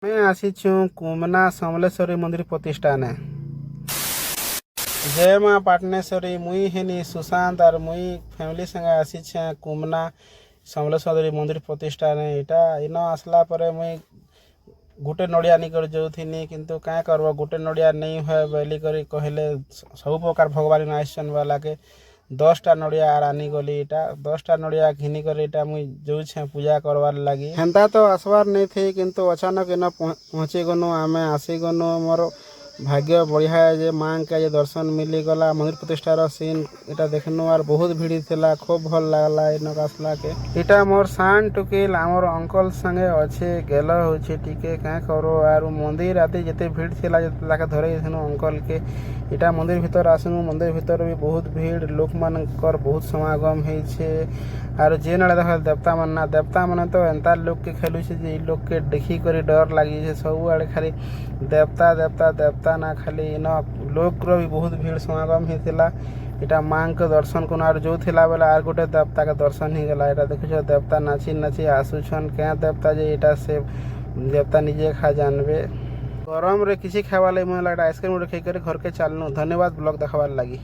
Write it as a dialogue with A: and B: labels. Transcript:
A: ଆମେ ଆସିଛୁ କୁମନା ସମଲେଶ୍ୱରୀ ମନ୍ଦିର ପ୍ରତିଷ୍ଠାନେ। ଜୟ ମା ପାଟନେଶ୍ୱରୀ। ମୁଇଁ ହେନି ସୁଶାନ୍ତ ଆର୍ ମୁଇଁ ଫ୍ୟାମିଲି ସାଙ୍ଗେ ଆସିଛେ କୁମନା ସମଲେଶ୍ୱରୀ ମନ୍ଦିର ପ୍ରତିଷ୍ଠାନେ। ଇଟା ଇନ ଆସିଲା ପରେ ମୁଇଁ ଗୋଟେ ନଡ଼ିଆ ନେଇକରି ଯାଉଥିନି, କିନ୍ତୁ କାଁ କରବ ଗୋଟେ ନଡ଼ିଆ ନେଇ ହୁଏ ବୋଲିକରି କହିଲେ ସବୁ ପ୍ରକାର ଭଗବାନ ଆସିଛନ୍ ବାଲାକେ 10ଟା ନଡ଼ିଆ ଆର୍ ଆନିଗଲି। ଇଟା 10ଟା ନଡ଼ିଆ ଘିନିକରି ଇଟା ମୁଇଁ ଯାଉଛେ ପୂଜା କରବାର୍ ଲାଗି। ହେନ୍ତା ତ ଆସବାର୍ ନେଇ ଥି, କିନ୍ତୁ ଅଚାନକ ଇନ ପହଞ୍ଚିଗନୁ। ଆମେ ଆସିଗନୁ। ମୋର ଭାଗ୍ୟ ବଢ଼ିଆ ଯେ ମା'କେ ଯେ ଦର୍ଶନ ମିଲିଗଲା। ମନ୍ଦିର ପ୍ରତିଷ୍ଠାର ସିନ୍ ଇଟା ଦେଖନୁ ଆର୍ ବହୁତ ଭିଡ଼ ଥିଲା। ଖୁବ୍ ଭଲ ଲାଗଲା ଇନକ ଆସିଲାକେ। ଇଟା মোর ସାନ୍ ଟୁକିଲ୍ ଆମର ଅଙ୍କଲ ସାଙ୍ଗେ ଅଛେ ଗେଲ ହଉଛେ ଟିକେ କାଁ କରୁ। ଆରୁ ମନ୍ଦିର ଆଦି ଯେତେ ଭିଡ଼ ଥିଲା ତାକେ ଧରେଇ ଦେଇଥିନୁ ଅଙ୍କଲକେ। ଇଟା ମନ୍ଦିର ଭିତର ଆସିନୁ। ମନ୍ଦିର ଭିତର ବି ବହୁତ ଭିଡ଼, ଲୋକମାନଙ୍କର ବହୁତ ସମାଗମ ହେଇଛେ। ଆରୁ ଯେନ୍ ଆଡ଼େ ଦେଖ ଦେବତାମାନେ ତ ଏନ୍ତା ଲୋକକେ ଖେଲୁଛେ ଯେ ଇ ଲୋକକେ ଦେଖିକରି ଡର ଲାଗିଛେ। ସବୁଆଡ଼େ ଖାଲି ଦେବତା ନା ଖାଲି ଇନ ଲୋକର ବି ବହୁତ ଭିଡ଼ ସମାଗମ ହେଇଥିଲା। ଇଟା ମା'ଙ୍କ ଦର୍ଶନ କନୁ ଆରୁ ଯୋଉଥିଲା ବେଲେ ଆର୍ ଗୋଟେ ଦେବତାକେ ଦର୍ଶନ ହେଇଗଲା। ଇଟା ଦେଖୁଛ ଦେବତା ନାଚି ନାଚି ଆସୁଛନ୍। କେଁ ଦେବତା ଯେ ଇଟା ସେ ଦେବତା ନିଜେ ଏକା ଜାନବେ। ଗରମରେ କିଛି ଖାଇବାର୍ ଲାଗି ମନ ଲାଗଲା। ଆଇସ୍କ୍ରିମ୍ ଗୋଟେ ଖାଇକରି ଘରକେ ଚାଲନୁ। ଧନ୍ୟବାଦ ବ୍ଲଗ ଦେଖବାର୍ ଲାଗି।